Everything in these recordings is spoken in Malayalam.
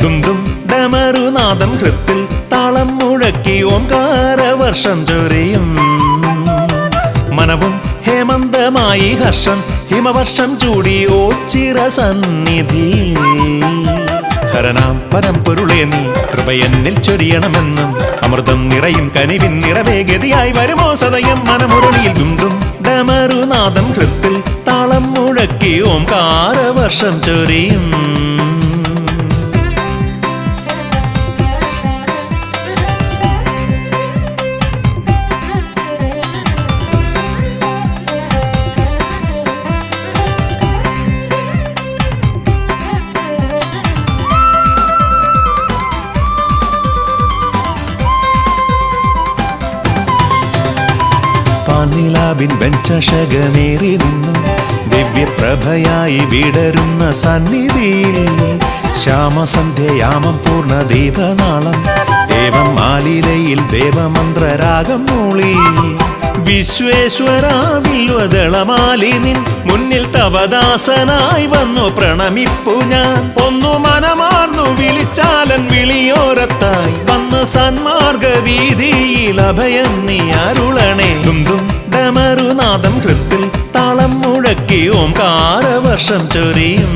ദും ദും ഡമരുനാദം ഹൃത്തിൽ താളം മുഴക്കി ഓംകാരവർഷം ചൊരിയും മനവും ഹേമന്തമായി ഹർഷം ഹിമവർഷം ചൂടി ഓച്ചിറ സന്നിധി ഹരനാം പരമ്പൊരുളേ നീ കൃപയെന്നിൽ ചൊരിയണമെന്നും അമൃതം നിറയും കനിവിൻ നിറവേഗതിയായി വരുമോ സദയം മനമുരളിയിൽ ദും ദും ഡമരുനാദം ഹൃത്തിൽ താളം മുഴക്കി ഓംകാരവർഷം ചൊരിയും നിലാവിൻ വെഞ്ചഷകമേറി നിന്നു ദിവ്യപ്രഭയായി വിടരുന്ന സന്നിധിയിൽ ശ്യാമസന്ധ്യയാമം പൂർണ്ണ ദീപനാളം ദേവം ആലിലയിൽ ദേവമന്ത്രരാഗം മൂളി വിശ്വേശ്വരാ വില്വദളമാലി നിൻ മുന്നിൽ തവദാസനായി വന്നു പ്രണമിപ്പു ഞാൻ ഒന്നു മനമാർന്നു വിളിച്ചാലൻ വിളിയോരത്തായി വന്ന് സന്മാർഗ വീതിയിൽ അഭയം നീ അരുളണേ ദും ദും ഡമരുനാദം ഹൃത്തിൽ താളം മുഴക്കി ഓംകാരവർഷം ചൊരിയും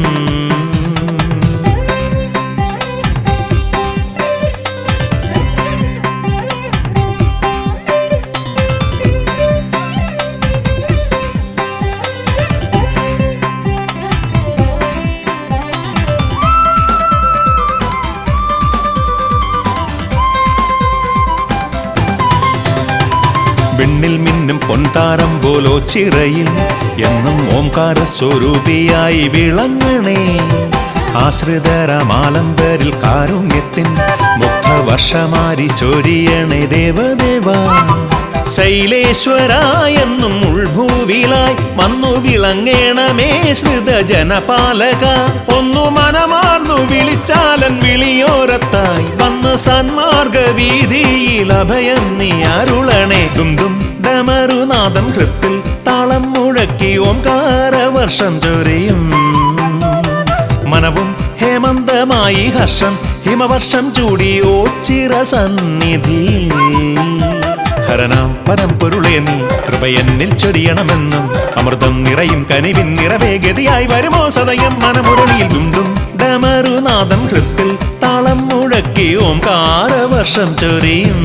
വിണ്ണിൽ മിന്നും പൊൻതാരം പോലോ ചിറയിൽ എന്നും ഓംകാര സ്വരൂപിയായി വിളങ്ങണേ ആശ്രിതരമാലംബരിൽ കാരുണ്യത്തിൻ മുഗ്ധവർഷമാരി ചൊരിയണേ ദേവദേവ ശൈലേശ്വര എന്നും ഉൾഭൂവിലായി വന്നു വിളങ്ങേണമേ ശ്രിതജനപാലക ഒന്നു മനമാർന്നു വിളിച്ചാലൻ വിളിയോരത്തായി വന്ന് സന്മാർഗ വീതിയിൽ അഭയം നീ അരുളണേ ദും ദും ഡമരുനാദം ഹൃത്തിൽ താളം മുഴക്കി ഓംകാരവർഷം ചൊരിയും മനവും ഹേമന്തമായി ഹർഷം ഹിമവർഷം ചൂടി ഓച്ചിറ സന്നിധി ഹരനാം പരമ്പൊരുളേ നീ കൃപയെന്നിൽ ചൊരിയണമെന്നും അമൃതം നിറയും കനിവിൻ നിറവേഗതിയായി വരുമോ സദയം മനമുരളിയിൽ ദും ദും ഡമരുനാദം ഹൃത്തിൽ താളം മുഴക്കി ഓംകാരവർഷം ചൊരിയും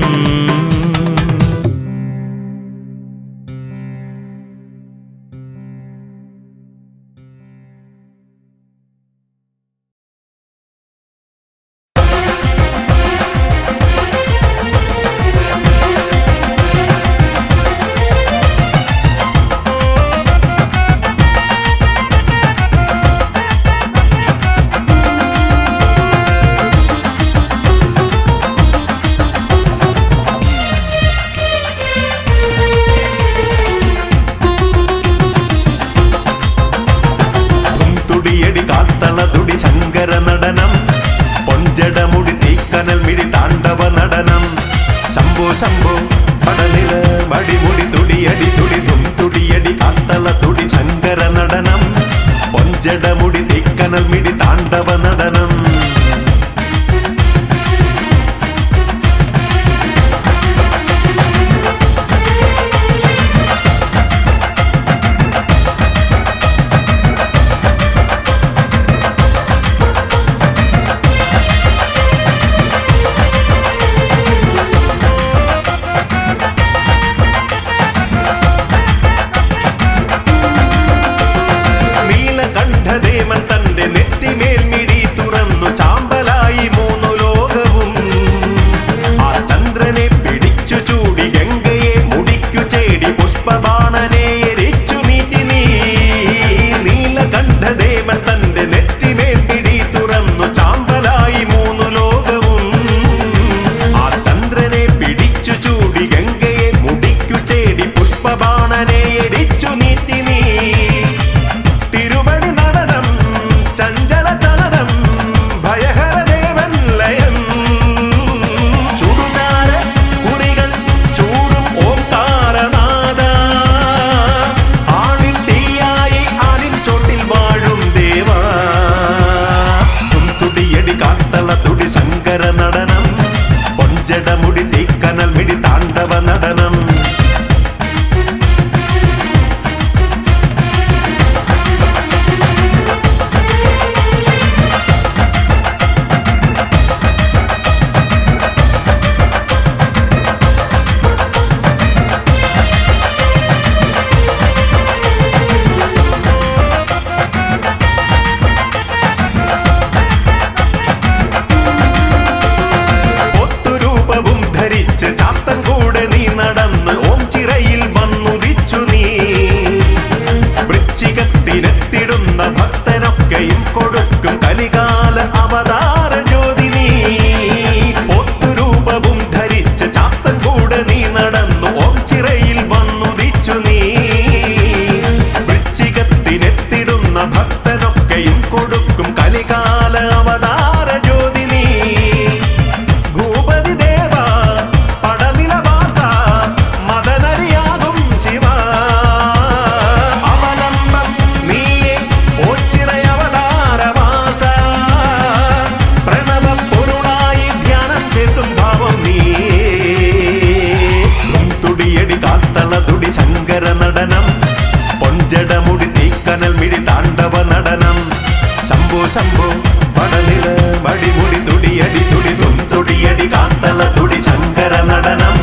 ശങ്കര നടനം പൊഞ്ചടമുടി തീക്കനൽ മിഴി താണ്ഡവ നടനം ശംഭോ ശംഭോ പടനില മടിമുടി തുടിയടി തുടി തും തുടിയടി കാത്തള തുടി ശങ്കര നടനം പൊഞ്ചടമുടി തീക്കനൽ മിഴി താണ്ഡവ നടനം നീലകണ്ഠദേവൻ തന്റെ നെറ്റിമേൽ മിഴി കൊടുക്കും കലികാല അവതാര ജ്യോതി നീ. ഒത്തുരൂപവും ധരിച്ച് ചാത്തൻ കൂടെ നീ നടന്നു ഓം ചിറയിൽ വന്നുദിച്ചു നീ. വൃശ്ചികത്തിനെത്തിടുന്ന ഭക്തനൊക്കെയും കൊടുക്കും കലികാല അവതാര ജ്യോതി നീ. ഭൂപതി ദേവ പടനിലവാസ മദനരിയാകും ശിവ. അവലംബം നീയെ ഓച്ചിറയവതാരവാസ. പ്രണവ പൊരുളായി ധ്യാനം ചെയ്തും ഭാവം നീയേ. തുടിയടി കാത്തള തുടി ശങ്കര നടനം. പൊഞ്ചടമുടി തീക്കനൽ മിഴി താണ്ഡവ നടനം. ശംഭോ ശംഭോ പടനില മടിമുടി തുടിയടി തുടി തുടിയടി കാത്തള തുടി ശങ്കര നടനം.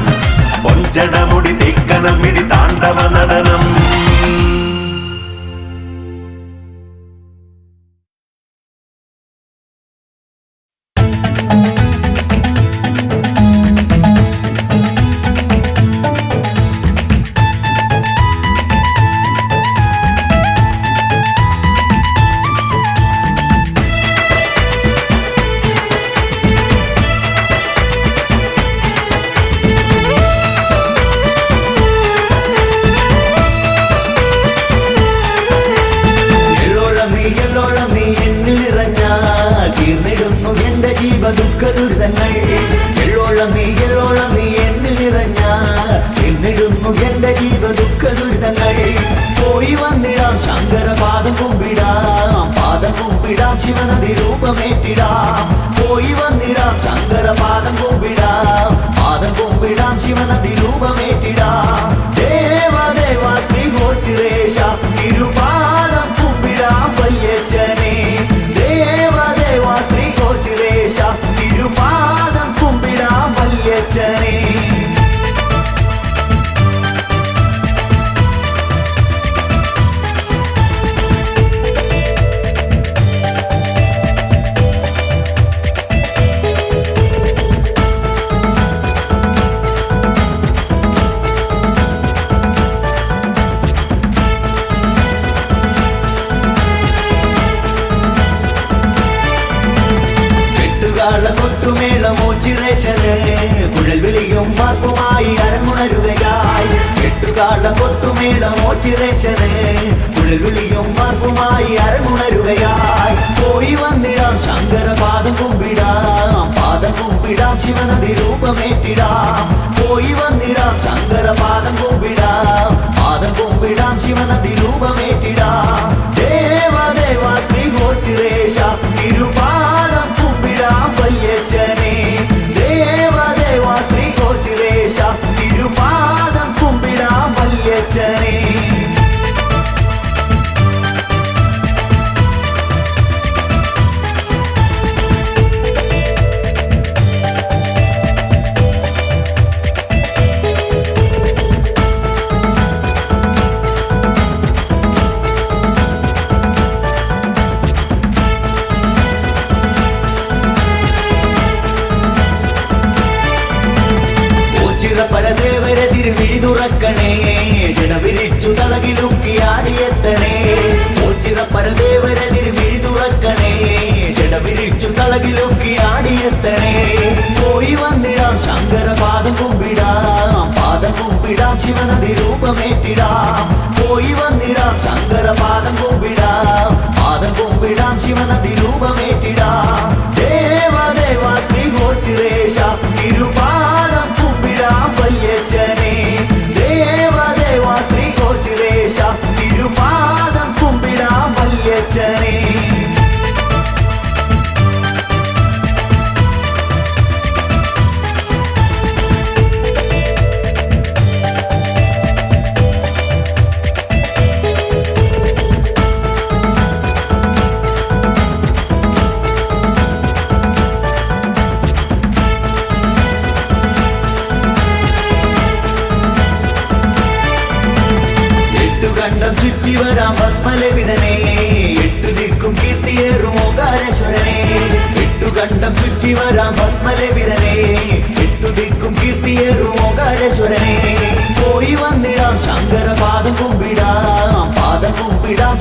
പൊഞ്ചടമുടി തീക്കനൽ മിഴി താണ്ഡവ നടനം.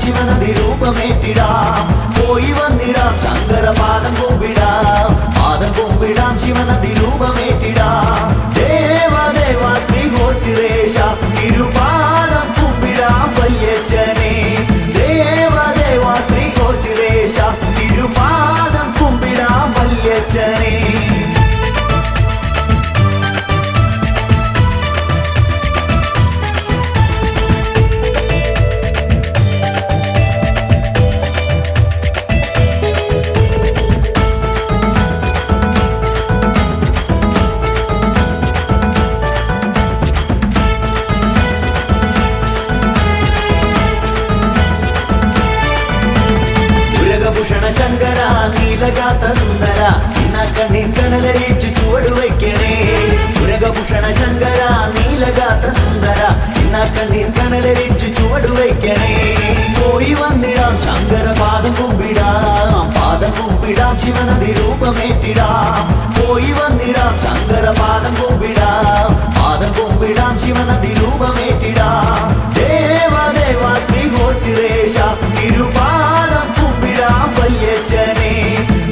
ശിവനദി രൂപമേറ്റിടാം പോയി ഉരകഭൂഷണ ശങ്കര നീലഗാത്ര സുന്ദര കണ്ണിൻ കനലരിച്ചു ചുവട് വയ്ക്കണേ ഉരകഭൂഷണ ശങ്കര നീലഗാത്ര സുന്ദര കണ്ണിൻ കനലരിച്ചു ചുവട് വയ്ക്കണേ പോയി വന്നിടാം ശങ്കര പാദം കുമ്പിടാം ശിവനദി രൂപമേറ്റിടാം പോയി വന്നിടാം ശങ്കര പാദം കുമ്പിടാം ശിവനദി രൂപമേറ്റിടാം ദേവ ശ്രീഗോചിരേശ തിരുപാദം കുമ്പിടാം വല്യച്ഛനെ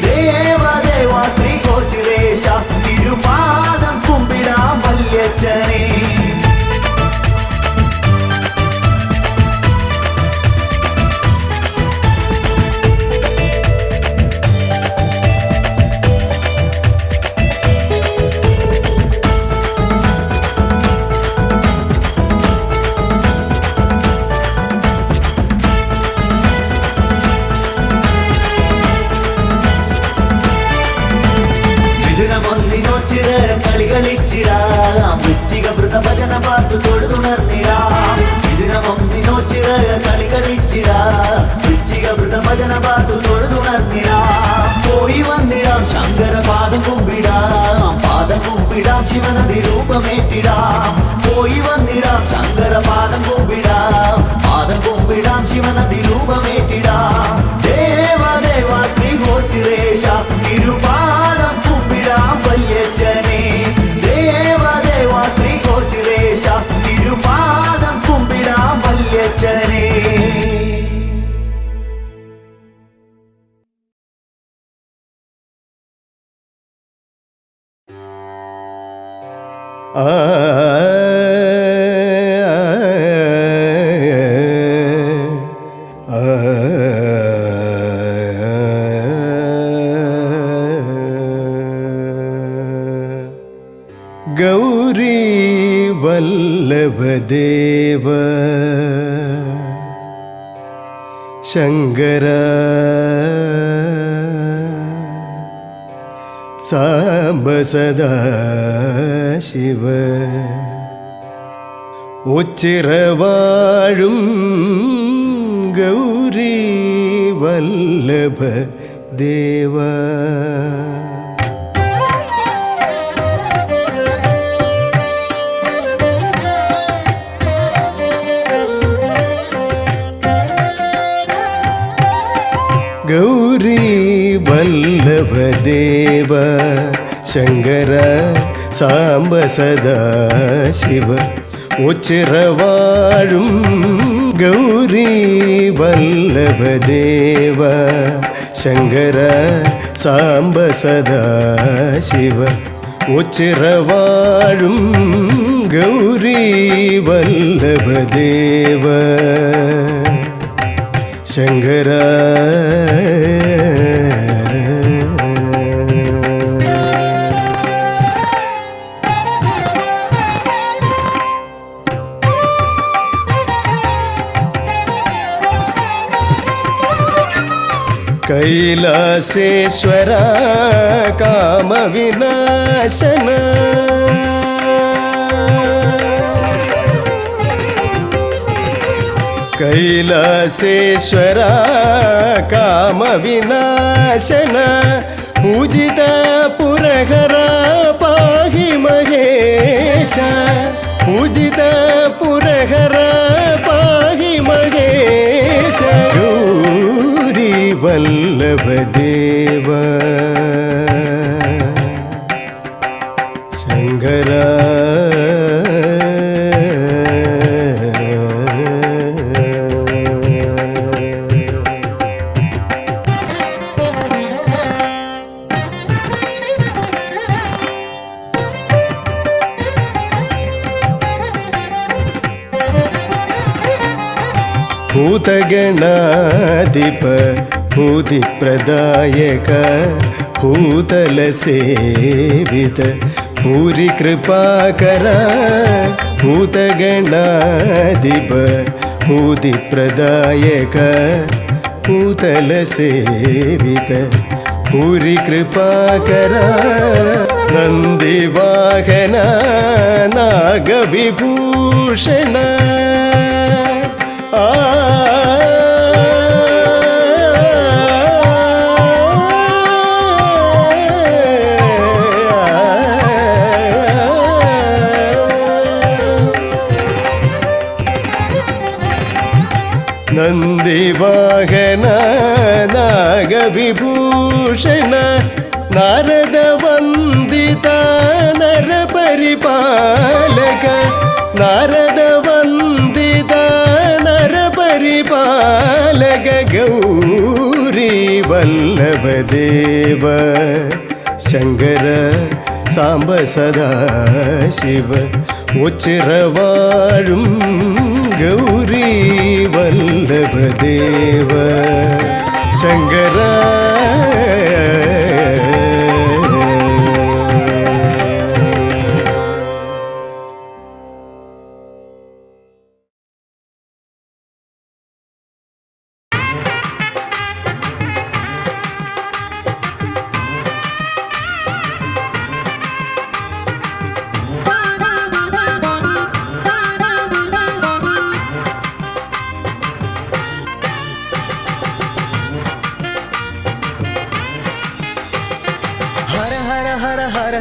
ദേവ ശ്രീഗോചിരേശ തിരുപാദം കുമ്പിടാം വല്യച്ഛനെ കളികളിച്ചിടാം വൃശ്ചിക വൃതഭജന പാത്തു തൊഴുതുണർന്നിടാം ഇതിനമൊന്നിനോ ചിറക കളികളിച്ചിടാം വൃശ്ചിക വൃതഭജന പാത്തു തൊഴുതുണർന്നിടാം പോയി വന്നിടാം ശങ്കര പാദം കുമ്പിടാം ശിവനദി രൂപമേറ്റിടാം പോയി വന്നിടാം ശങ്കര പാദം കുമ്പിടാം ശിവനദി രൂപമേറ്റിടാം ദേവ ശ്രീഗോചിരേശ തിരുപാദം കുമ്പിടാം വല്യച്ഛനെ ദേവ ശ്രീഗോചിരേശ തിരുപാദം കുമ്പിടാം വല്യച്ഛനെ ഗൗരീ വല്ലഭദേവ ശങ്കര സാംബ സദാശിവ ഉച്ചിറവാഴും ഗൗരീ വല്ലഭ ദേവ ഗൗരീ വല്ലഭദേവ ശങ്കര സാംബ സദാശിവ ഉച്ചിറവാഴും ഗൗരീ വല്ലഭദേവ ശങ്കര സാംബ സദാശിവ ഉച്ചിറവാഴും ഗൗരീ വല്ലഭദേവ ശങ്കര കൈലാസേശ്വര കാമവിനാശന കൈലാസേശ്വര കാമവിനാശന പൂജിത പുരഹര പാഹി മഹേശ പൂജിത പുരഹര പാഹി മഹേശ ഗൗരീ വല്ലഭദേവ ശങ്കര ഭൂതഗണാധിപ ഭൂതിപ്രദായക ഭൂതലസേവിത ഭൂരി കൃപാകര ഭൂതഗണാധിപ ഭൂതിപ്രദായക ഭൂതലസേവിത ഭൂരി കൃപാകര നന്ദിവാഹന നാഗവിഭൂഷണ നന്ദിവാഹന നാഗവിഭൂഷണ നാരദ വന്ദിത നരപരിപാലക നാരദ വന്ദിത നരപരിപാലക ഗൗരി വല്ലഭദേവ ശങ്കര സാംബ സദാശിവ ഉച്ചിറവാഴും ഗൗരി വല്ലഭദേവ ശങ്കര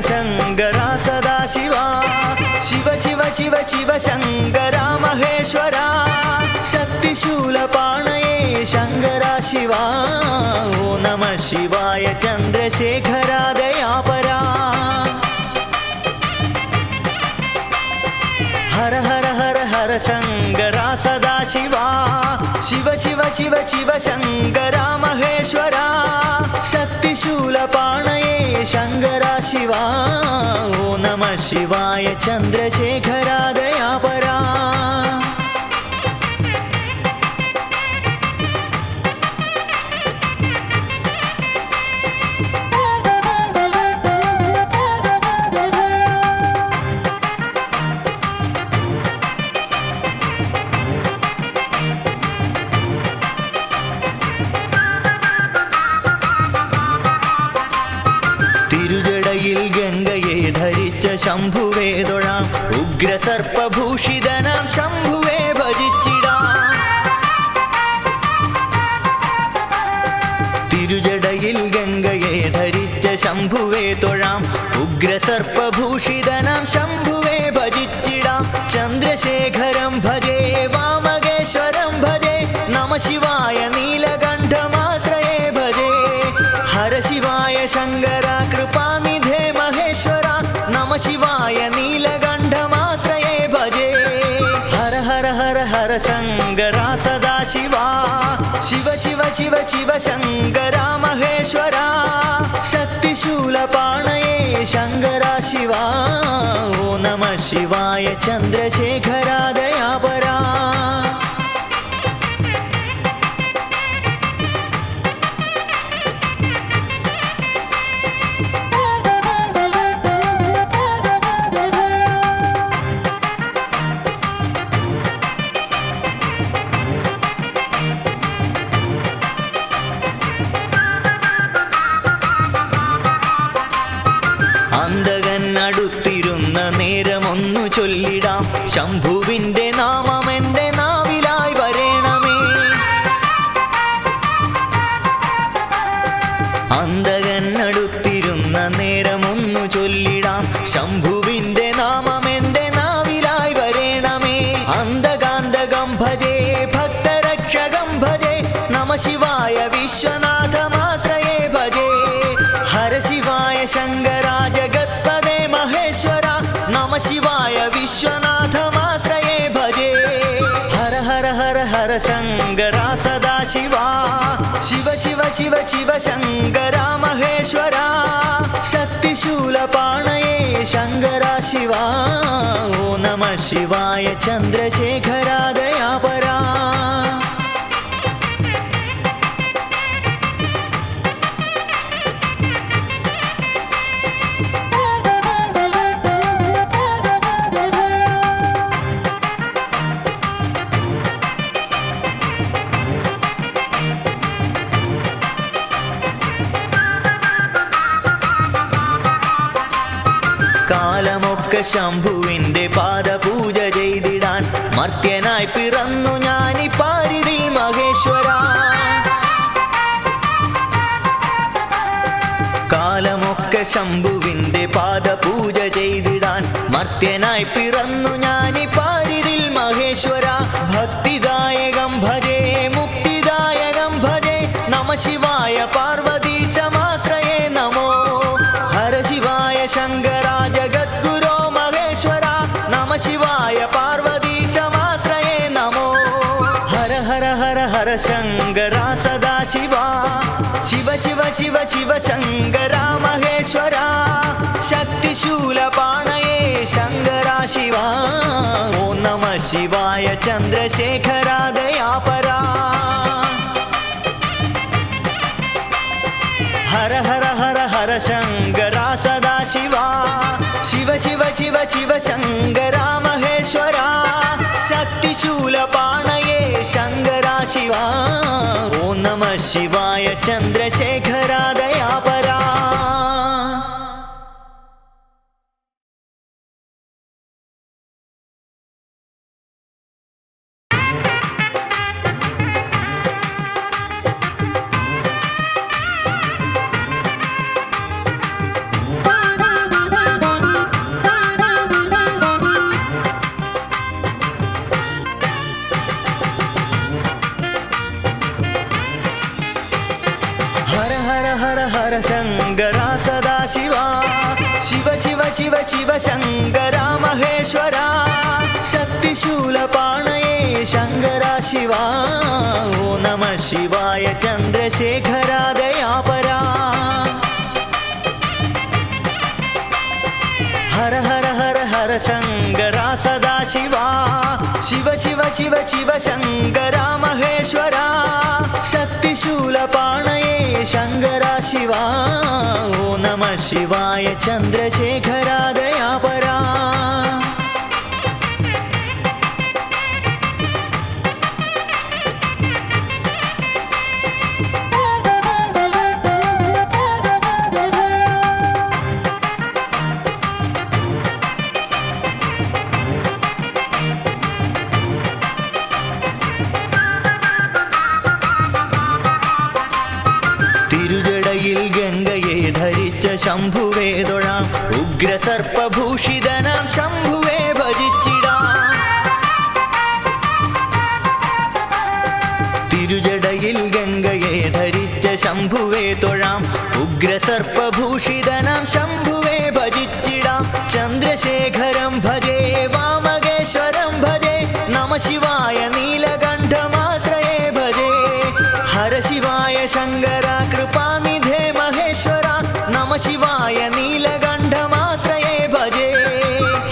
शंकरा सदा शिवा शिव शिव शिव शिव शंकरा महेश्वरा शक्तिशूलपाणये शंकरा शिवा ओ नमः शिवाय चंद्रशेखरा दयापरा हर हर हर हर शंकरा सदा शिवा शिव शिव शिव शिव शंकरा महेश्वरा शक्तिशूलपाणये शंकरा शिवा ओ नमः शिवाय चंद्रशेखरा दयापरा गंगये धरिच शंभुवे दोळाम उग्र सर्पभूषितनाम शंभुवे भजिचिडाम तिरुजडयिल गंगये धरिच शंभुवे दोळाम उग्र सर्पभूषितनाम शंभुवे भजिचिडाम चंद्रशेखरं भजे वामगेश्वरं भजे नमः शिवाय नीलकंठमाश्रये भजे हर शिवाय शंकरा कृपानिधे महेश्वरा नमः शिवाय नीलकंठमाश्रये भजे हर हर हर हर शंकरा सदा शिवा शिव शिव शिव शिव शंकरा महेश्वरा शक्तिशूलपाणये शंकरा शिवा ओ नमः शिवाय चंद्रशेखरा दयापरा അടുത്തിരുന്ന നേരമൊന്നു ചൊല്ലിടാം ശംഭുവിന്റെ നാമം എൻ്റെ നാവിലായി വരേണമേ അന്തകൻ അടുത്തിരുന്ന നേരമൊന്നു ചൊല്ലിടാം ശംഭുവിന്റെ നാമം എൻ്റെ നാവിലായി വരേണമേ അന്തകാന്തകം ഭജേ ഭക്തരക്ഷകം ഭജേ നമഃ ശിവായ വിശ്വനാഥമാശ്രയേ ഭജേ ഹര ശിവായ ശങ്കരാ ജഗത്പദേ മഹേശ്വര നമഃ ശിവായ വിശ്വനാഥമാശ്രയേ ഭജേ ഹര ഹര ഹര ഹര ശങ്കരാ സദാ ശിവാ ശിവ ശിവ ശിവ ശിവ ശങ്കരാ മഹേശ്വരാ ശക്തിശൂലപാണയേ ശങ്കരാ ശിവാ ഓ നമഃ ശിവായ ചന്ദ്രശേഖരാ ദയാപരാ കാലമൊക്കെ ശംഭുവിന്റെ പാദപൂജ ചെയ്തിടാൻ മർത്യനായി പിറന്നു ഞാനി പാരിതിൽ മഹേശ്വര കാലമൊക്കെ ശംഭുവിന്റെ പാദപൂജ ചെയ്തിടാൻ മർത്യനായി പിറന്നു ഞാനി പാരിതിൽ മഹേശ്വര ഭക്തിദായകം ഭജേ शङ्करा सदाशिवा शिव शिव शिव शिव शङ्करा महेश्वरा शक्तिशूलपाणये शङ्करा शिवा ॐ नमः शिवाय चन्द्रशेखरा दयापरा हर हर हर हर शङ्करा सदाशिवा शिव शिव शिव शिव शङ्करा महेश्वरा शक्तिशूलपाणये शङ्करा शिवा ॐ नमः शिवाय चन्द्रशेखरा दयापरा हर शङ्करा सदाशिवा शिव शिव शिव शिव शङ्करा महेश्वरा शक्तिशूलपाणये शङ्करा शिवा ॐ नमः शिवाय चन्द्रशेखरा दयापरा हर हर हर हर शङ्करा सदाशिवा शिव शिव शिव शिव शङ्करा महेश्वरा शक्तिशूलपाणये शङ्करा शिवा ॐ नमः शिवाय चन्द्रशेखरा दयापरा गंगये धरिच शंभुवे തൊഴാം ഉഗ്രസർപ്പഭൂഷിതനാം ശംഭുവേ ഭജിച്ചിടാം തിരുജടയിൽ ഗംഗയെ ധരിച്ച ശംഭുവേ തൊഴാം ഉഗ്രസർപ്പഭൂഷിതനാം ശംഭുവേ ഭജിച്ചിടാം ചന്ദ്രശേഖരം ഭജേ വാമകേശ്വരം ഭജേ നമ ശിവായ നീലകണ്ഠമാശ്രയേ ഭജേ ഹര ശിവായ ശങ്കര കൃപാനിധേ महेश्वरा नमः शिवाय नीलकण्ठमाश्रये भजे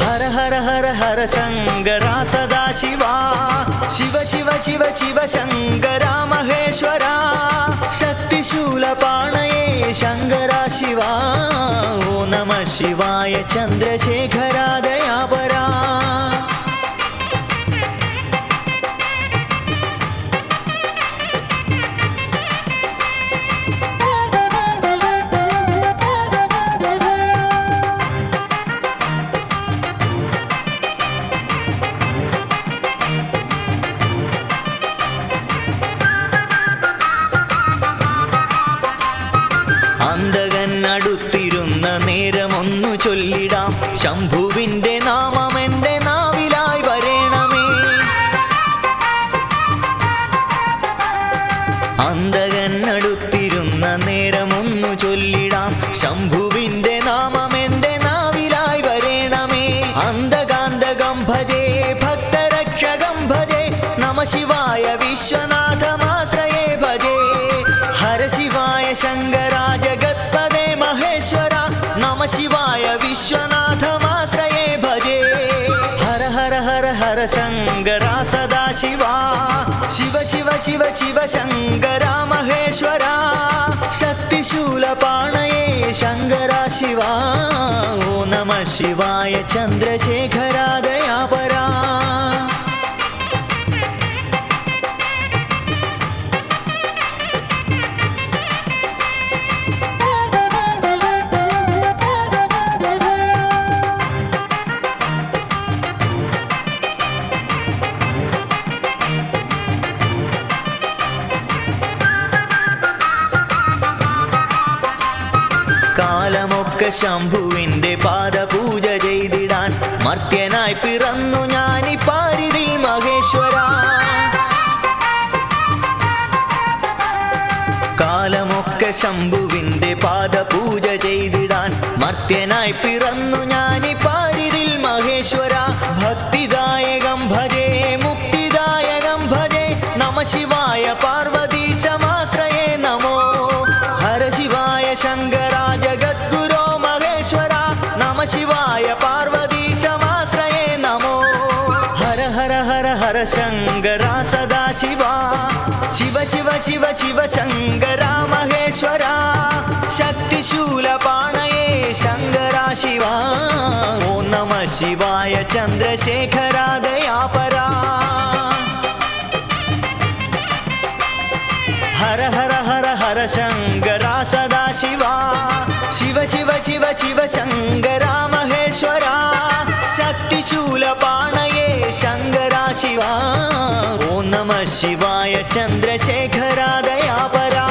हर हर हर हर शङ्करा सदाशिवा शिव शिव शिव शिव शङ्करा महेश्वरा शक्तिशूलपाणये शङ्करा शिवा ॐ नमः शिवाय चन्द्रशेखरा दयापरा അടുത്തിരുന്ന നേരമൊന്നു ചൊല്ലിടാം ശംഭുവിന്റെ നാമം എൻ്റെ നാവിലായി വരേണമേ അന്തകൻ അടുത്തിരുന്ന നേരമൊന്നു ചൊല്ലിടാം ശംഭുവിന്റെ നാമം എൻ്റെ നാവിലായി വരേണമേ അന്തകാന്തകം ഭജേ ഭക്തരക്ഷകം ഭജേ നമ ശിവായ വിശ്വനാഥമാശ്രയേ ഭജേ ഹര ശിവായ ശങ്കരാ ജഗത്പദേ महेश्वरा नम शिवाय विश्वनाथमाश्रये भजे हर हर हर हर शङ्करा सदाशिवा शिव शिव शिव शिव शङ्करा महेश्वरा शक्तिशूलपाणये शङ्करा शिवा ॐ नमः शिवाय चन्द्रशेखरा दयापरा കാലമൊക്കെ ശംഭുവിന്റെ പാദപൂജ ചെയ്തിടാൻ മർത്യനായി പിറന്നു ഞാനി പാരിതിൽ മഹേശ്വരാ കാലമൊക്കെ ശംഭുവിന്റെ പാദപൂജ ചെയ്തിടാൻ മർത്യനായി പിറന്നു ഞാനി പാരിതിൽ മഹേശ്വരാ ഭക്തിദായകം ഭജേ മുക്തിദായകം ഭജേ നമ ശിവായ सदाशिवा शिव शिव शिव शिव शङ्करा महेश्वरा शक्तिशूलपाणये शङ्करा शिवा ॐ नमः शिवाय चन्द्रशेखरा दयापरा हर हर हर हर शङ्करा सदाशिवा शिव शिव शिव शिव शङ्करा महेश्वरा शक्तिशूलपाणये शङ्करा शिवा ॐ नमः शिवाय चन्द्रशेखरा दयापरा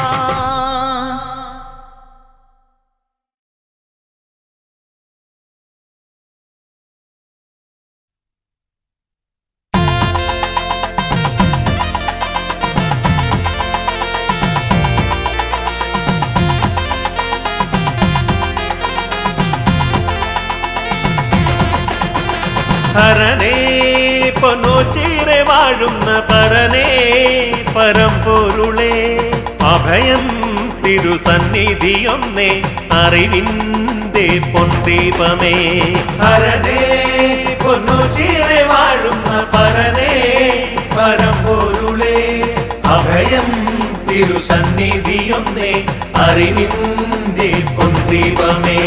ഹരനേ പൊന്നോച്ചീറെ വാഴുന്ന പരനേ പരമ്പൊരുളേ അഭയം തിരുസന്നിധിയൊന്നേ അറിവിൻ്റെ പൊൻദീപമേ ഹരനേ പൊന്നോച്ചീറെ വാഴുന്ന പരനേ പരമ്പൊരുളേ അഭയം തിരുസന്നിധിയൊന്നേ അറിവിൻ്റെ പൊൻദീപമേ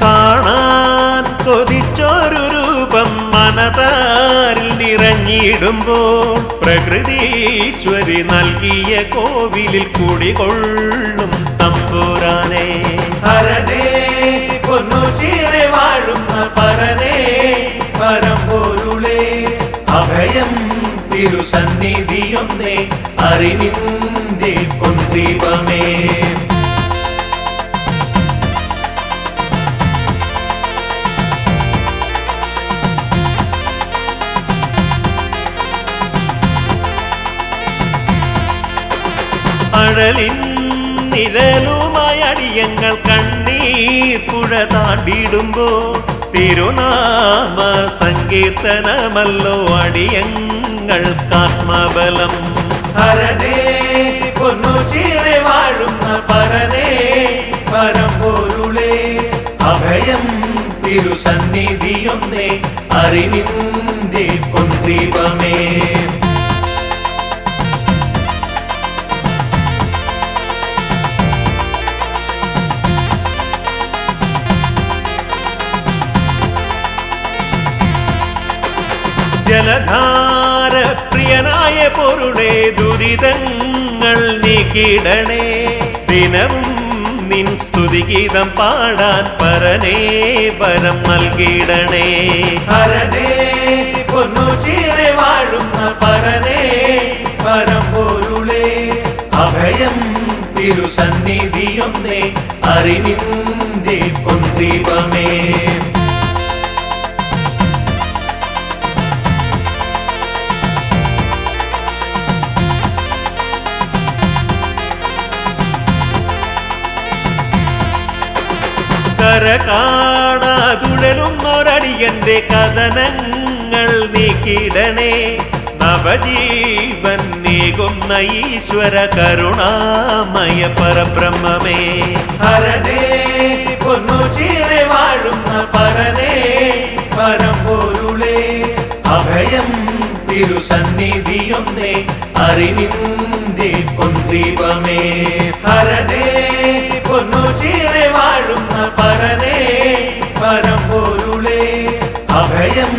കാണാൻ കൊതിച്ചൊരു രൂപം മനതാരിൽ നിറഞ്ഞിടുമ്പോൾ പ്രകൃതീശ്വരി നൽകിയ കോവിലിൽ കുടികൊള്ളും തമ്പുരാനേ ഹരനേ പൊന്നോച്ചീറെ വാഴുന്ന പരനേ പരമ്പൊരുളേ അഭയം തിരുസന്നിധിയൊന്നേ അറിവിൻ്റെ പൊൻദീപമേ അഴലിൻ നിഴലുമായി അടിയങ്ങൾ കണ്ണീർ പുഴ താണ്ടിടുമ്പോൾ തിരുനാമ സങ്കീർത്തനമല്ലോ അടിയങ്ങൾക്കാത്മബലം ഹരനേ പൊന്നോച്ചീറെ വാഴുന്ന പരനേ പരമ്പൊരുളേ അഭയം തിരുസന്നിധിയൊന്നേ അറിവിൻ്റെ പൊൻദീപമേ ജലധാര പ്രിയനായ പൊരുളേ ദുരിതങ്ങൾ നീക്കിടണേ ദിനവും നിൻ സ്തുതിഗീതം പാടാൻ പരനേ വരം നൽകിടണേ ഹരനേ പൊന്നോച്ചീറെ വാഴുന്ന പരനേ പരമ്പൊരുളേ അഭയം തിരുസന്നിധിയൊന്നേ അറിവിൻ്റെ പൊൻദീപമേ കര കാണാതുഴലുന്നൊരടിയന്റെ കഥനങ്ങൾ നീക്കിടണേ നവജീവൻ നീകുന്ന ഈശ്വര കരുണാമയ പരബ്രഹ്മമേ ഹരനേ പൊന്നോച്ചീറെ വാഴുന്ന പരനേ പരമ്പൊരുളേ അഭയം തിരുസന്നിധിയൊന്നേ അറിവിൻ്റെ പൊൻദീപമേ ഹരനേ പൊന്നോച്ചീറെ വാഴുന്ന പരനേ പരമ്പൊരുളേ അഭയം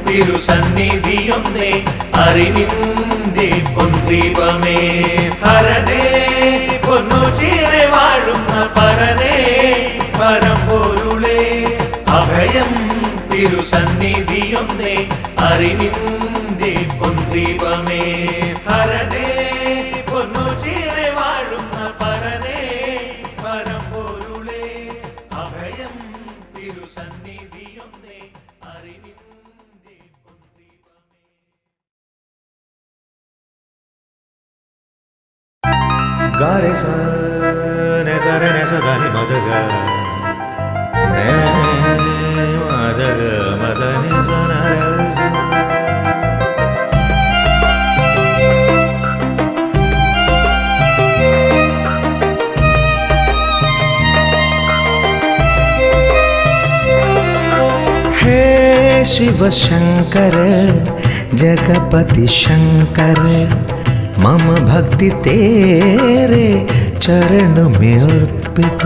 തിരുസന്നിധിയൊന്നേ അറിവിൻ്റെ പൊൻദീപമേ ഹരനേ പൊന്നോച്ചീറെ വാഴുന്ന പരനേ പരമ്പൊരുളേ അഭയം തിരുസന്നിധിയൊന്നേ അറിവിൻ്റെ പൊൻദീപമേ ഹരനേ പൊന്നോച്ചീറെ വാഴുന്ന പരനേ പരമ്പൊരുളേ അഭയം തിരുസന്നിധിയൊന്നേ അറിവിൻ്റെ പൊൻദീപമേ ഗാരെ സ നെ സ രെ നെ സ ധ നി മ ധ ഗ നെ മ ധ ഗ മ ധ നി സ ന ര സ शिव शंकर जगपति शंकर मम भक्ति तेरे चरण में अर्पित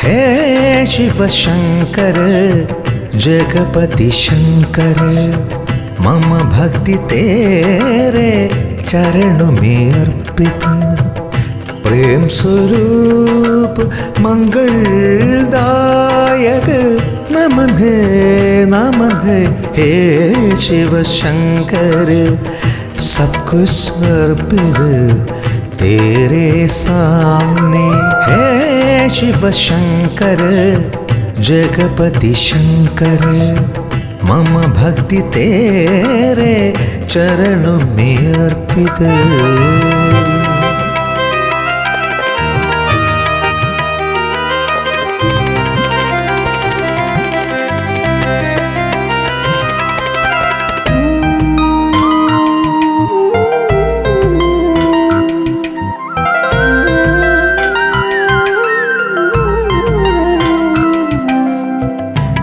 है। शिव शंकर जगपति शंकर मम भक्ति तेरे चरण में अर्पित। प्रेम स्वरूप मंगलदायक नमन है हे शिव शंकर। सब कुछ अर्पित तेरे सामने है। शिव शंकर जगपति शंकर मम भक्ति तेरे चरणों में अर्पित।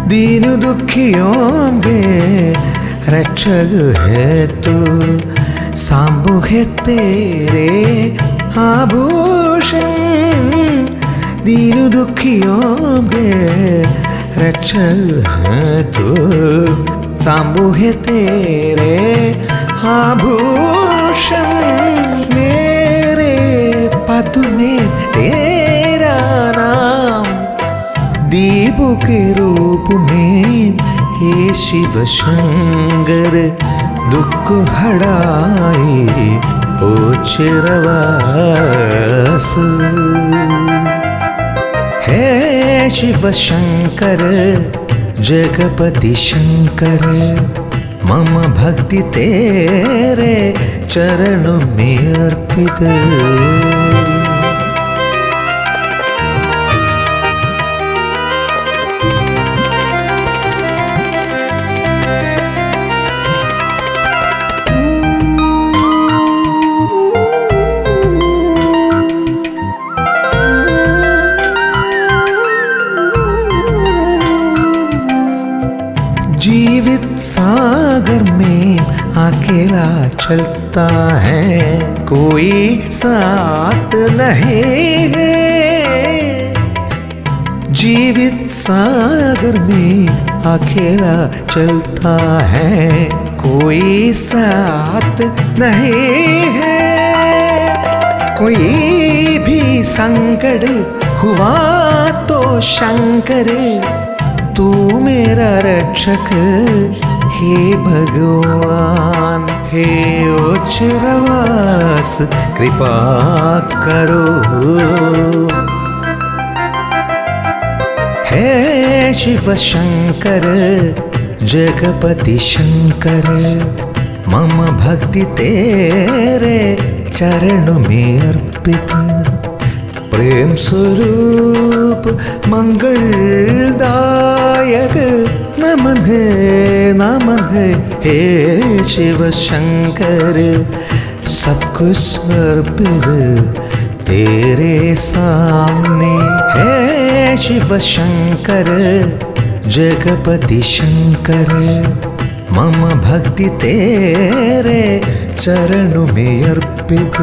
दीन दुखियों के रक्षक है तू, सांबो है तेरे आभूषण। दीन दुखियों के रक्षक है तू, सांबो है तेरे आभूषण। मेरे पद में तेरा नाम दीपो के रूप में हे शिव शंकर दुख हड़ाई ओ चिरवास। हे शिव शंकर जगपति शंकर मम भक्ति तेरे चरणों में अर्पित। जीवित सागर में अकेला चलता है, कोई साथ नहीं है। जीवित सागर में अकेला चलता है, कोई साथ नहीं है। कोई भी संकट हुआ तो शंकर तू मेरा रक्षक हे भगवान। हे उच्चरवास कृपा करो। हे शिव शंकर जगपति शंकर मम भक्ति तेरे चरणों में अर्पित। प्रेम स्वरूप मंगलदायक नमन है हे शिव शंकर। सब कुछ अर्पित तेरे सामने है। शिव शंकर जगपति शंकर मम भक्ति तेरे चरणों में अर्पित।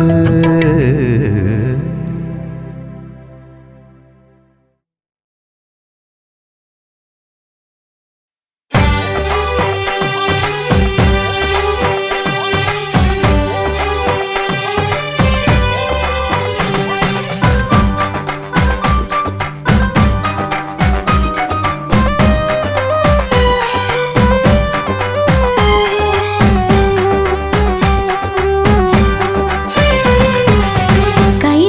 കൈ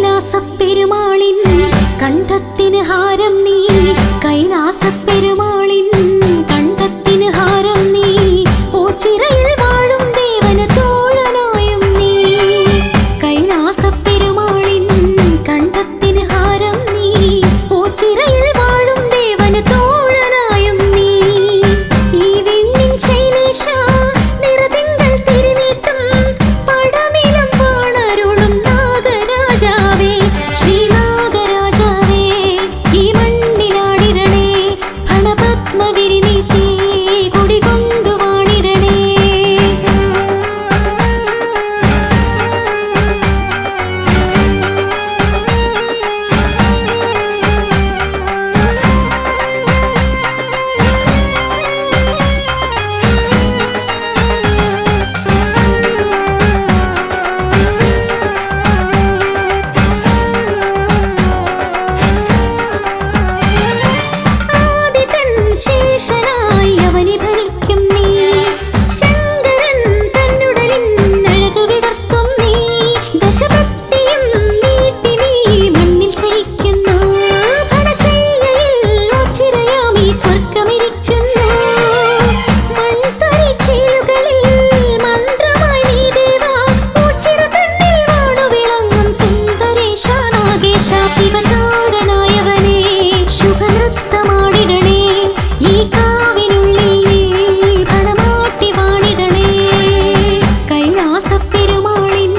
ശിവതോടനായവനെ ശുഭനൃത്തമാടിടണേ ഈ കാവിനുള്ളിൽ നീ ഭണമാട്ടി വാണിടണേ കൈലാസപ്പെരുമാളിൻ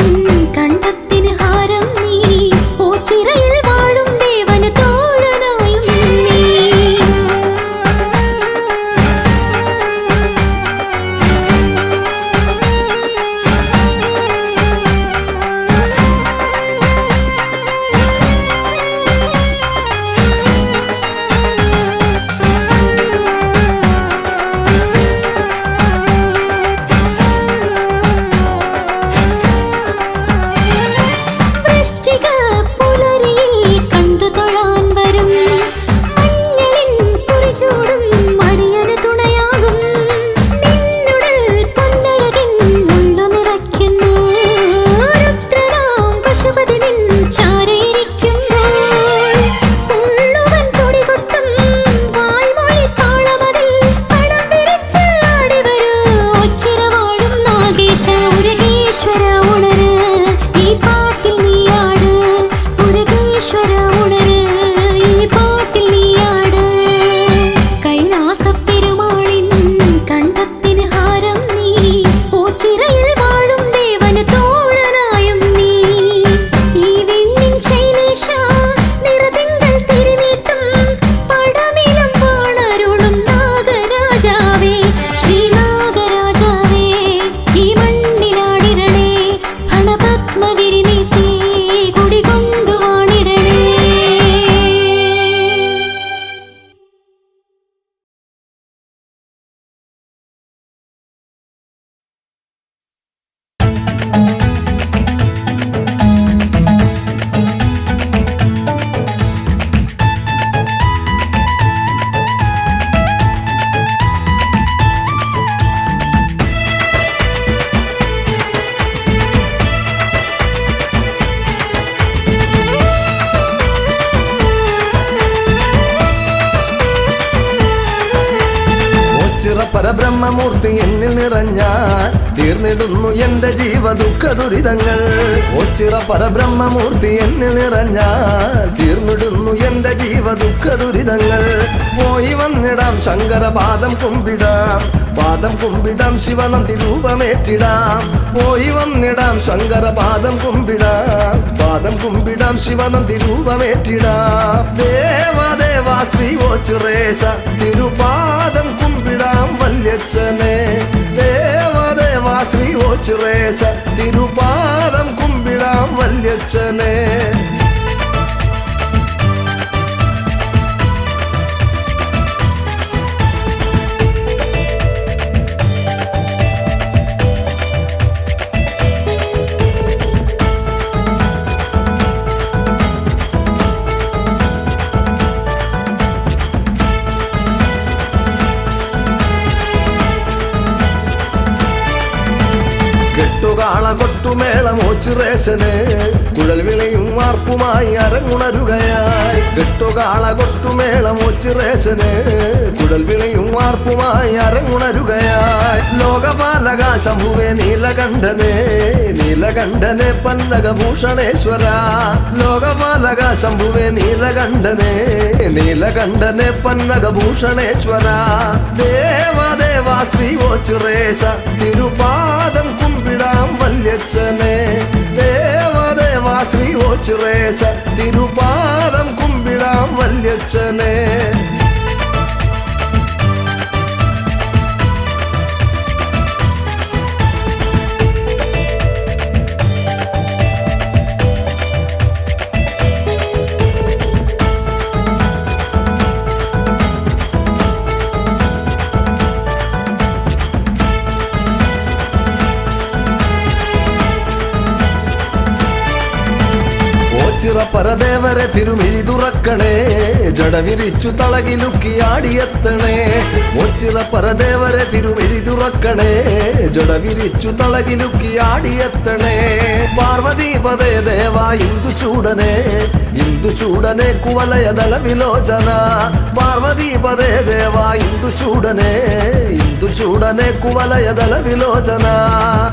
കണ്ഠത്തിന് ഹാരം നീ ഓച്ചിറയിൽ വാഴും ദേവന് തോഴനായും നീ വൃശ്ചിക പുലരിയിൽ കണ്ടു തൊഴാൻ വരും മഞ്ഞളിൻ കുറിചൂടും മടിയന് തുണയാകും നിന്നുടൽ പൊന്നഴകിൻ മുള്ളു നിറയ്ക്കുന്നു രുദ്രനാം പശുപതി നിൻ ചാരയിരിക്കുമ്പോൾ ഉള്ളുവൻ കൊടികൊട്ടും വായ്മൊഴി താളമതിൽ പണം വിരിച്ച് ആടിവരൂ ഒച്ചിറ വാഴും നാഗേശ മുരുകേശ്വര ഉണര് ഈ പാട്ടിൽ നീയാട് മുരുകേശ്വര ഉണര് ഈ പാട്ടിൽ നീയാട് കൈലാസപ്പെരുമാളിൻ കണ്ഠത്തിന് ഹാരം നീ ഓച്ചിറയിൽ വാഴും ദേവന് തോഴനായും നീ ഈ വിണ്ണിൻ ശൈലേശ നിറതിങ്കൾ തിരിനീട്ടും പടനിലം വാണരുളും നാഗരാജാവേ ശ്രീനാഗരാജാവേ ഈ മണ്ണിലാടിരണേ ഫണപത്മഗിരി നീട്ടി കുടികൊണ്ടു വാണിടണേ ഓച്ചിറ പരബ്രഹ്മമൂർത്തി എന്നിൽ നിറഞ്ഞാൽ തീർന്നിടുന്നു എന്റെ ജീവ ദുഃഖ ദുരിതങ്ങൾ. ഓച്ചിറ പരബ്രഹ്മമൂർത്തി എന്നിൽ നിറഞ്ഞാൽ തീർന്നിടുന്നു എന്റെ ജീവ ദുഃഖ ദുരിതങ്ങൾ. പോയി വന്നിടാം ശങ്കര പാദം കുമ്പിടാം, പാദം കുമ്പിടാം ശിവനന്തി രൂപമേറ്റിടാം. പോയി വന്നിടാം ശങ്കര പാദം കുമ്പിടാം, പാദം കുമ്പിടാം ശിവനന്തി രൂപമേറ്റിടാം. ദേവദേവാ ശ്രീ ഓച്ചിറേശ തിരുപാദം കുമ്പിടാം വല്യച്ഛനെ. ദേവദേവാ ശ്രീ ഓച്ചിറേശ തിരുപാദം കുമ്പിടാം വല്യച്ഛനെ. കെട്ടുകാള കൊട്ടുമേളം ഓച്ചിറേശന് കുഴൽ വിളിയും വാർപ്പുമായി അരങ്ങുണരുകയായി. കെട്ടുകാള കൊട്ടുമേളം ഓച്ചിറേശന് കുഴൽ വിളിയും വാർപ്പുമായി അരങ്ങുണരുകയായി. ലോകപാലക ശംഭുവേ നീലകണ്ഠനെ, നീലകണ്ഠനെ പന്നകഭൂഷണേശ്വര. ലോകപാലക ശംഭുവേ നീലകണ്ഠനെ, നീലകണ്ഠനെ പന്നകഭൂഷണേശ്വര. ദേവദേവാ ശ്രീ ഓച്ചിറേശ തിരുപാദം കുമ്പിടാം വല്യച്ഛനെ. ദേവദേവാ ശ്രീ ഓച്ചിറേശ തിരുപാദം കുമ്പിടാം വല്യച്ഛനെ. ഓച്ചിറ പരദേവരെ തിരുമിഴി തുറക്കണേ, ജടവിരിച്ചു തളകിലുക്കിയാടിയെത്തണേ. ഓച്ചിറ പരദേവരെ തിരുമിഴി തുറക്കണേ, ജടവിരിച്ചു തളകിലുക്കിയാടിയെത്തണേ. പാർവതീപതേ ദേവാ ഇന്ദുചൂടനെ, ഇന്ദുചൂടനെ കുവലയദള വിലോചന. പാർവതീപതേ ദേവാ ഇന്ദുചൂടനെ, ഇന്ദുചൂടനെ കുവലയദള വിലോചന.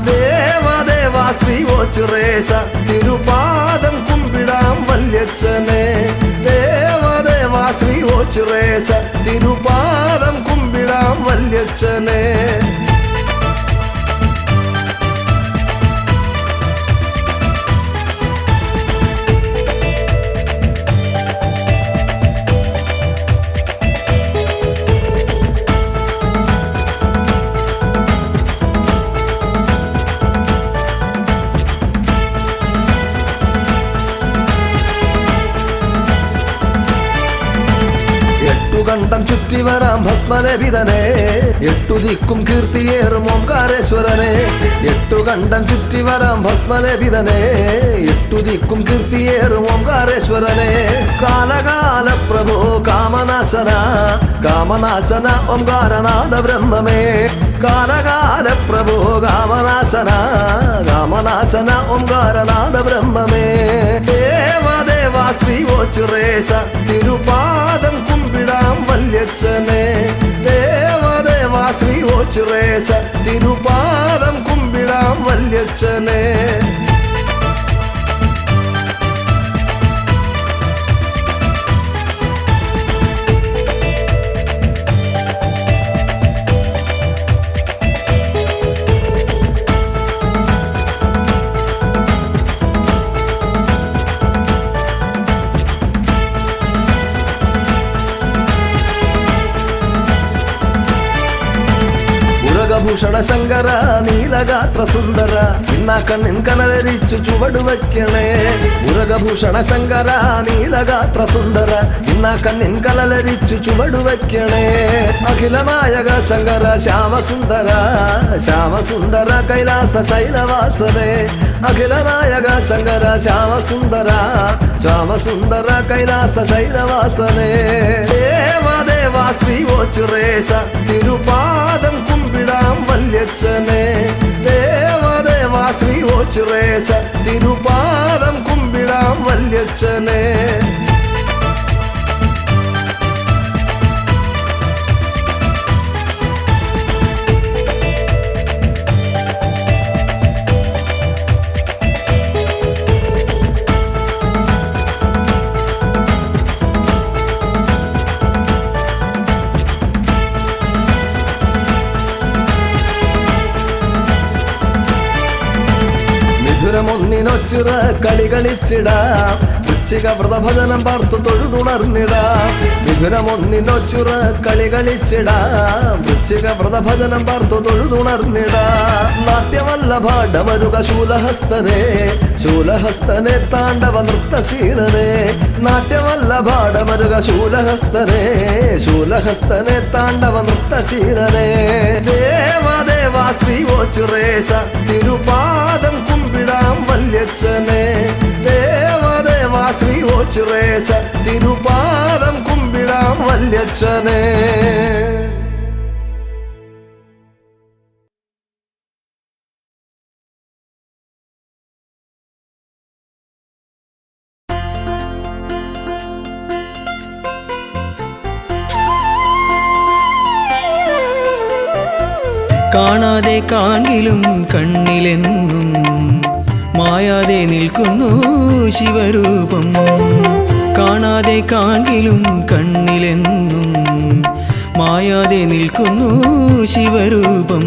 ദേവദേവാ ശ്രീ ഓച്ചിറേശ തിരുപാദം കുമ്പിടാം വല്യച്ഛനെ. വല്യച്ഛനെ. കണ്ടം ചുറ്റി വരാം ഭസ്മലഭിതനെ, എട്ടു ദിക്കും കീർത്തിയേറും ഓംകാരേശ്വരനെ. എട്ടു കണ്ടം ചുറ്റി വരാം ഭസ്മലഭിതനെ, എട്ടു ദിക്കും കീർത്തിയേറും ഓംകാരേശ്വരനെ. കാലകാല പ്രഭോ കാമനാശന, കാമനാശന ഓംകാരനാഥ ബ്രഹ്മമേ. കാലകാല പ്രഭോ കാമനാശന, കാമനാശന ഓംകാരനാഥ ബ്രഹ്മമേ. ദേവദേവാ ശ്രീ ഓച്ചുരേശ തിരുപാദം കുമ്പിടാം വല്യച്ഛനെ. ദേവദേവാ ശ്രീ ഓച്ചുരേശ തിരുപാദം കുമ്പിടാം വല്യച്ഛനെ. ഭൂഷണ ശങ്കര നീലഗാത്ര സുന്ദര, ഇന്നാ കണ്ണിൻ കനലരിച്ചു ചുവടു വയ്ക്കണേ. മുരകഭൂഷണ ശങ്കര നീലഗാത്ര സുന്ദര, ഇന്നാ കണ്ണിൻ കനലരിച്ചു ചുവടു വയ്ക്കണേ. അഖിലനായക ശങ്കര ശ്യാമസുന്ദര, ശ്യാമസുന്ദര കൈലാസ ശൈലവാസനെ. അഖിലനായക ശങ്കര ശ്യാമസുന്ദര, ശ്യാമസുന്ദര കൈലാസ ശൈലവാസനെ. ദേവദേവാ ശ്രീ ഓച്ചുരേശ തിരുപാദം കുമ്പിടാം വല്യച്ഛനെ. ദേവദേവാ ശ്രീ ഓച്ചുരേശ തിരുപാദം കുമ്പിടാം വല്യച്ഛനെ. ഒന്നിനൊച്ചിറ കളി കളിച്ചിടാം, വൃശ്ചിക വ്രതഭജനം പാർത്തു തൊഴുതുണർന്നിടാം. മിഥുനമൊന്നിനൊച്ചിറ കളി കളിച്ചിടാം, വൃശ്ചിക വ്രതഭജനം പാർത്തു തൊഴുതുണർന്നിടാം. നാട്യമല്ലഭാഡമരുക ശൂലഹസ്തനെ, ശൂലഹസ്തനെ താണ്ഡവ നൃത്തശീലനെ. നാട്യമല്ലഭാഡമരുക ശൂലഹസ്തനെ, ശൂലഹസ്തനെ താണ്ഡവ നൃത്തശീലനെ. ദേവദേവാ ശ്രീ ഓച്ചുരേശ തിരുപാദം കുമ്പിടാം വല്യച്ഛനെ. ദേവദേവാ ശ്രീ ഓച്ചുരേശ തിരുപാദം കുമ്പിടാം വല്യച്ഛനെ. കാണാതെ കാണിലും കണ്ണിലെന്നും മായാതെ നിൽക്കുന്നു ശിവരൂപം. കാണാതെ കാണിലും കണ്ണിലെന്നും മായാതെ നിൽക്കുന്നു ശിവരൂപം.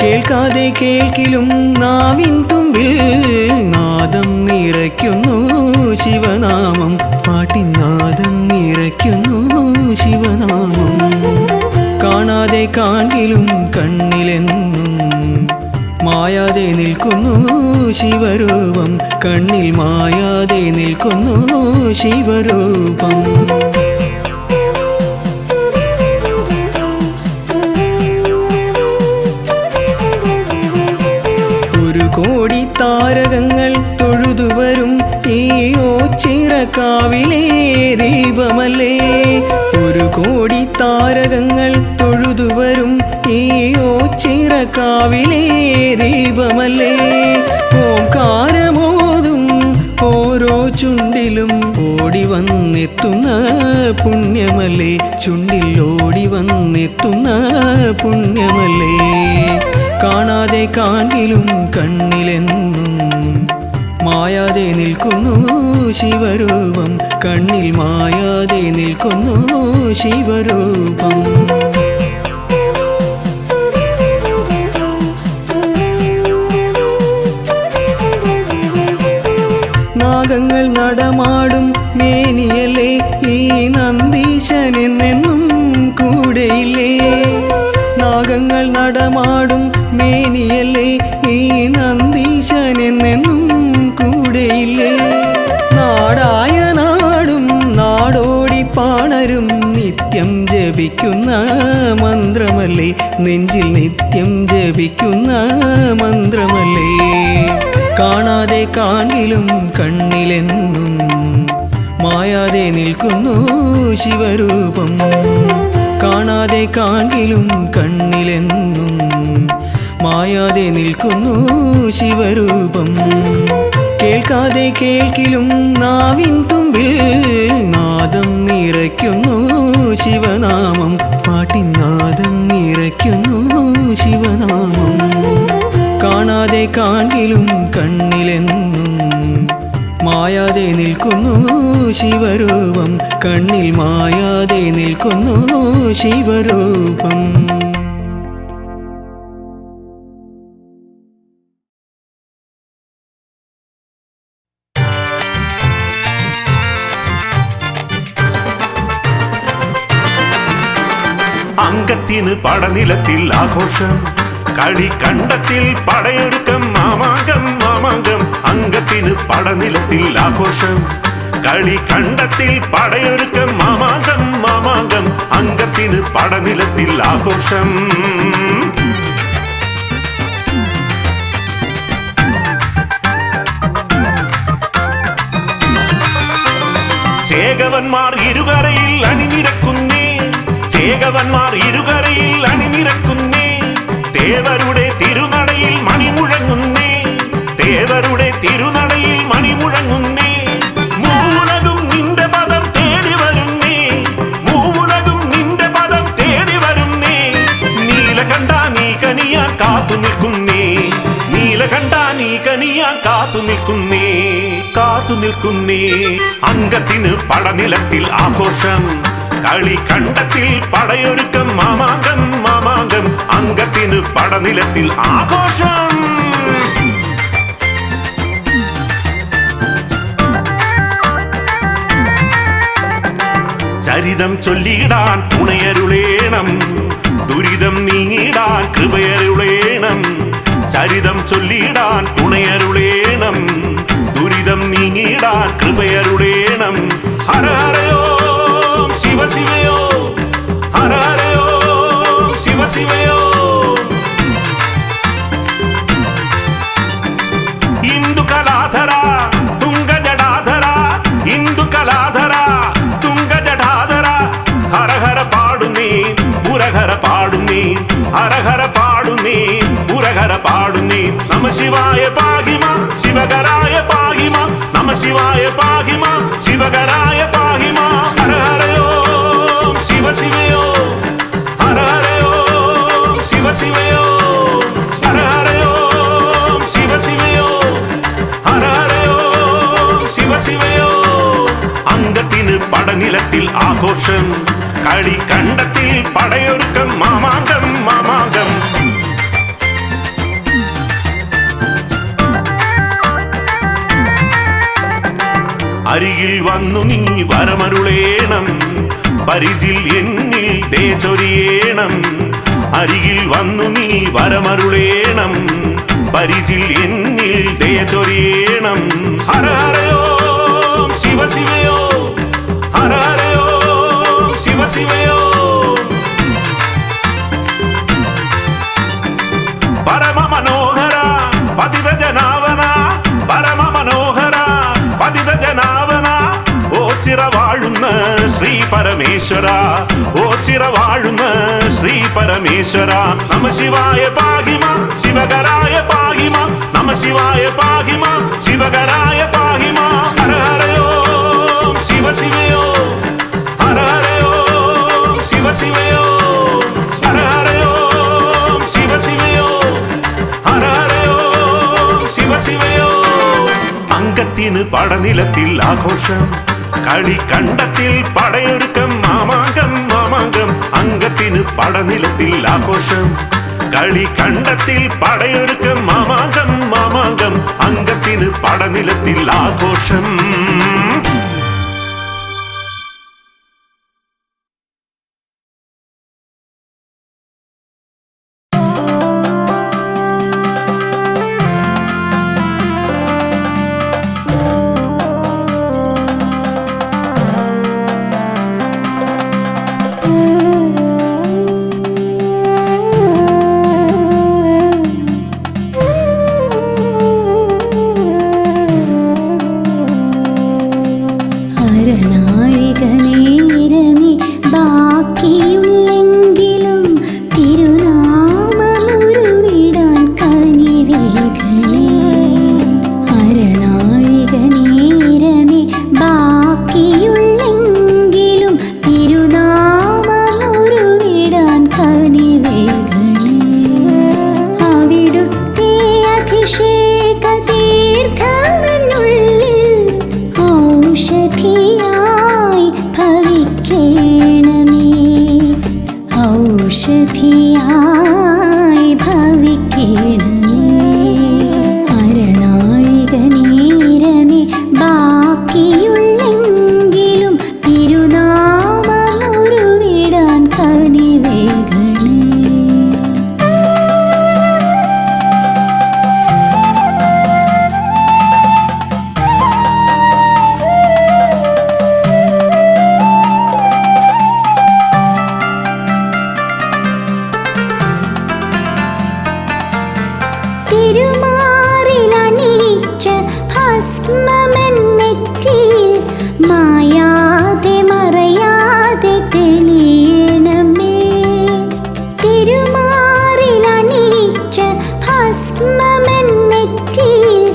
കേൾക്കാതെ കേൾക്കിലും നാവിൻ തുമ്പിൽ നാദം നിറയ്ക്കുന്നു ശിവനാമം. പാട്ടിൻ നാദം നിറയ്ക്കുന്നു ശിവനാമം. കാണാതെ കാണിലും കണ്ണിലെന്നും മായാതെ നിൽക്കുന്നു ശിവരൂപം. കണ്ണിൽ മായാതെ നിൽക്കുന്നു ശിവരൂപം. ഒരു കോടി താരകങ്ങൾ തൊഴുതുവരും ഈ ഓച്ചിറക്കാവിലെ ദീപമല്ലേ. ഒരു കോടി താരകങ്ങൾ തൊഴുതുവരും ഈ ഓച്ചിറക്കാവിലെ ദീപമല്ലേ. ഓംകാരമോതും ഓരോ ചുണ്ടിലും ഓടി വന്നെത്തുന്ന പുണ്യമല്ലേ. ചുണ്ടിൽ ഓടി വന്നെത്തുന്ന പുണ്യമല്ലേ. കാണാതെ കാണിലും കണ്ണിലെന്നും മായാതെ നിൽക്കുന്നു ശിവരൂപം. കണ്ണിൽ മായാതെ നിൽക്കുന്നു ശിവരൂപം. നടമാടും മേനിയല്ലേ ഈ നന്ദീശനെന്നെന്നും കൂടെയില്ലേ നാഗങ്ങൾ നടമാടും മേനിയല്ലേ ഈ നന്ദീശനെന്നെന്നും കൂടെയില്ലേ നാടായ നാടും നാടോടി പാണരും നിത്യം ജപിക്കുന്ന മന്ത്രമല്ലേ നെഞ്ചിൽ നിത്യം ജപിക്കുന്ന മന്ത്രമല്ലേ കാണാതെ കാണിലും കണ്ണിലെന്നും മായാതെ നിൽക്കുന്നു ശിവരൂപം കാണാതെ കാണിലും കണ്ണിലെന്നും മായാതെ നിൽക്കുന്നു ശിവരൂപം കേൾക്കാതെ കേൾക്കിലും നാവിൻ തുമ്പിൽ നാദം നിറയ്ക്കുന്നു ശിവനാമം പാട്ടിൻ നാദം നിറയ്ക്കുന്നു ശിവനാമം കാണാതെ കാണിലും കണ്ണിലെന്നും മായാതെ നിൽക്കുന്നു ശിവരൂപം കണ്ണിൽ മായാതെ നിൽക്കുന്നു ശിവരൂപം അങ്കത്തിന് പടനിലത്തിൽ ആഘോഷം കളിക്കണ്ടത്തിൽ പടയൊരുക്കം മാമാങ്കം മാമാങ്കം അങ്കത്തിന് പടനിലത്തിൽ ആഘോഷം കളിക്കണ്ടത്തിൽ പടയൊരുക്കം മാമാങ്കം മാമാങ്കം അങ്കത്തിന് പടനിലത്തിൽ ആഘോഷം ചേകവന്മാർ ഇരുകരയിൽ അണിനിരക്കുന്നേ ചേകവന്മാർ ഇരുകരയിൽ അണിനിരക്കുന്നേ തേവരുടെ തിരുനടയിൽ മണിമുഴങ്ങുന്നേ തേവരുടെ തിരുനടയിൽ മണിമുഴങ്ങുന്നേ മൂവുലകും നിന്റെ പദം തേടി വരുന്നേ മൂവുലകും നിന്റെ പദം തേടി വരുന്നേ നീലകണ്ഠ നീ കനിയാൻ കാത്തു നിൽക്കുന്നേ നീലകണ്ഠ നീ കനിയാൻ കാത്തു നിൽക്കുന്നേ കാത്തു നിൽക്കുന്നേ അങ്കത്തിന് പടനിലത്തിൽ ആഘോഷം കളിക്കണ്ടത്തിൽ പടയൊരുക്കം മാമാങ്കം മാമാങ്കം അങ്കത്തിന് പടനിലത്തിൽ ആഘോഷം ചരിതം ചൊല്ലിയിടാൻ തുണയരുളേണം ദുരിതം നീങ്ങിടാൻ കൃപയരുളേണം ചരിതം ചൊല്ലിയിടാൻ തുണയരുളേണം ദുരിതം നീങ്ങിടാൻ കൃപയരുളേണം ഹര ഹരയോ ശിവ ശിവയോ ഹര ഹരയോ ശിവ ശിവയോ ഇന്ദു കലാധര തുംഗ ജടാധര ഇന്ദു കലാധര തുംഗ ജടാധര ഹര ഹര പാടുന്നേ പുരഹര പാടുന്നേ ഹര ഹര പാടുന്നേ പുരഹര പാടുന്നേ നമ ശിവായ പാഹിമ ശിവകരായ പാഹിമ നമ ശിവായ പാഹിമ ശിവകരായ പാഹിമ ഹര ഹരയോ ശിവ ശിവയോ ഹര ഹരയോ ശിവ ശിവയോ ഹര ഹരയോ ശിവ ശിവയോ ഹര ഹരയോ ശിവ ശിവയോ അങ്കത്തിന് പടനിലത്തിൽ ആഘോഷം കളിക്കണ്ടത്തിൽ പടയൊരുക്കം മാമാങ്കം മാമാങ്കം അരികിൽ വന്നു നീ വരമരുളേണം പരിചിൽ എന്നിൽ ദേചൊരിയേണം അരികിൽ വന്നു നീ വരമരുളേണം പരിചിൽ എന്നിൽ ദേചൊരിയേണം ഹര ഹരയോ ശിവ ശിവയോ ഹര ഹരയോ ശിവ ശിവയോ പരമ മനോഹര പതിത ജനാവന പരമ മനോഹര പതിത ജനാവന ഓ ചിറവാഴുന്ന ശ്രീ പരമേശ്വര ഓ ചിറവാഴുന്ന ശ്രീ പരമേശ്വര നമ ശിവായ പാഹിമ ശിവകരായ പാഹിമ നമ ശിവായ പാഹിമ ശിവകരായ പാഹിമ ഹര ഹരയോ ശിവ ശിവയോ ഹര ഹരയോ ശിവ ശിവയോ ഹര ഹരയോ ശിവ ശിവയോ ഹര ഹരയോ ശിവ ശിവയോ അങ്കത്തിന് പടനിലത്തിൽ ആഘോഷം കളിക്കണ്ടത്തിൽ പടയൊരുക്കം മാമാങ്കം മാമാങ്കം അങ്കത്തിന് പടനിലത്തിൽ ആഘോഷം കളിക്കണ്ടത്തിൽ പടയൊരുക്കം മാമാങ്കം മാമാങ്കം അങ്കത്തിന് പടനിലത്തിൽ ആഘോഷം അരനാഴിക നേരമേ ബാക്കിയുള്ളെങ്കിലും തിരുനാമമുരുവിടാൻ കനിവേകണേ. അരനാഴിക നേരമേ ബാക്കിയുള്ളെങ്കിലും തിരുനാമമുരുവിടാൻ കനിവേകണേ. അവിടുത്തെ അഭിഷേക തീർത്ഥമെന്നുള്ളിൽ ഔഷധിയായി ഭവിക്കണമേ. ഔഷധിയായി ഭവിക്കണമേ. അരനാഴിക നേരമേ ബാക്കിയുള്ളെങ്കിലും തിരുനാമമുരുവിടാൻ കനിവേകണേ. തിരുമാറിലണിയിച്ച ഭസ്മമെന്നെറ്റിയിൽ മായാതെ മറയാതെ തെളിയണമേ. തിരുമാറിലണിയിച്ച ഭസ്മമെന്നെറ്റിയിൽ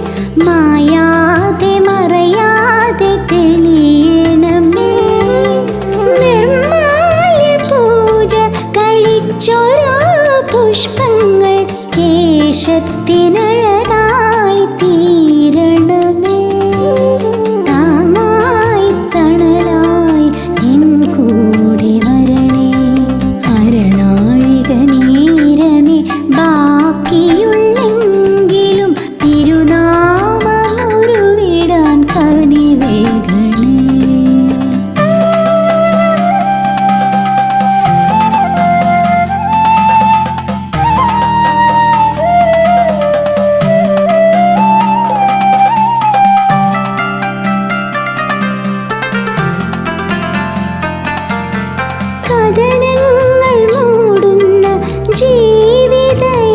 മായാതെ മറയാതെ തെളിയണമേ. നിർമ്മാല്യ പൂജ കഴിച്ചൊരാ പുഷ്പങ്ങൾ കേശത്തിനഴകായി തീരണമേ. താങ്ങായി തണലായി എൻ കൂടെ വരണേ. അരനാഴിക നേരമേ ബാക്കിയുള്ളെങ്കിലും തിരുനാമമുരുവിടാൻ കനിവേകണേ. കഥനങ്ങൾ മൂടുന്ന ജീവിതയാത്രയിൽ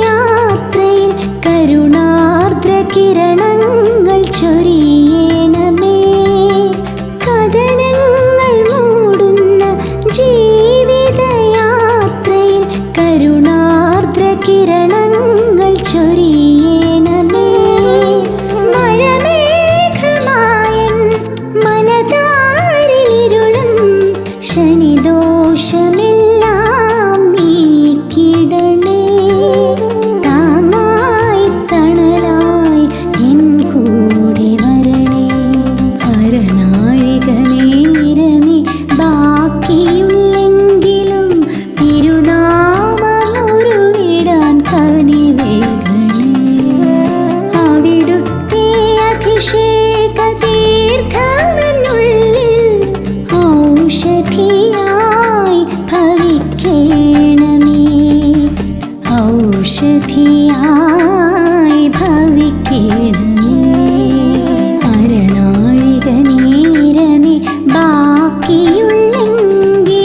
കരുണാർദ്ര കിരണങ്ങൾ ചൊരിയണമേ. കഥനങ്ങൾ മൂടുന്ന ജീവിതയാത്രയിൽ കരുണാർദ്ര കിരണങ്ങൾ ചൊരിയണമേ. മഴമേഘമായൻ മനതാരിലിരുളും ശനിദോഷമെല്ലാം നീക്കിടണേ. താങ്ങായി തണലായി എൻ കൂടെ വരണേ. അരനാഴിക നേരമേ ബാക്കിയുള്ളെങ്കിലും തിരുനാമമുരുവിടാൻ കനിവേകണേ. അവിടുത്തെ അഭിഷേക തീർത്ഥമെന്നുള്ളിൽ ഔഷധിയായി ഭവിക്കണമേ. ഔഷധിയായി ഭവിക്കണമേ. അരനാഴിക നേരമേ ബാക്കിയുള്ളെങ്കിലും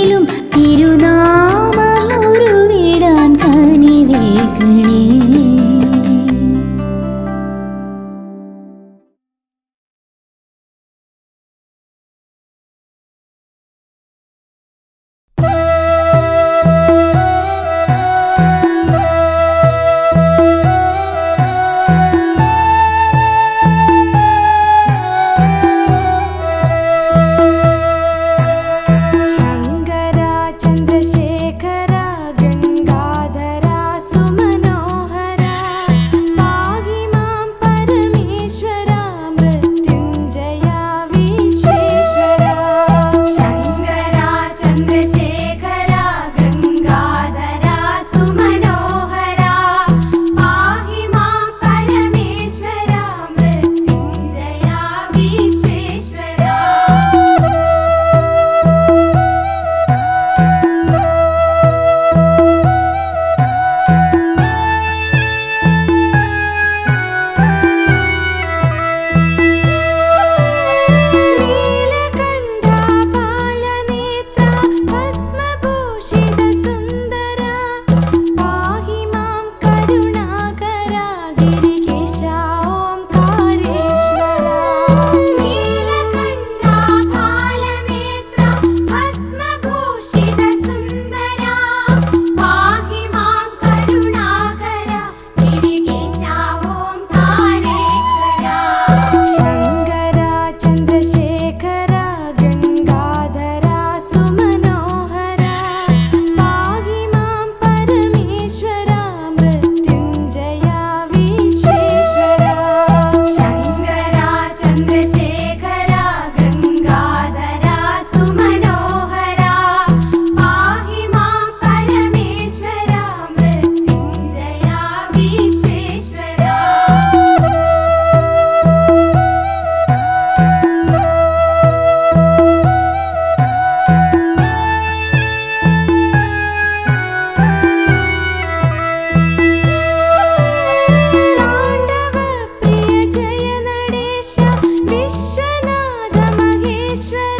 സർവേശ്വര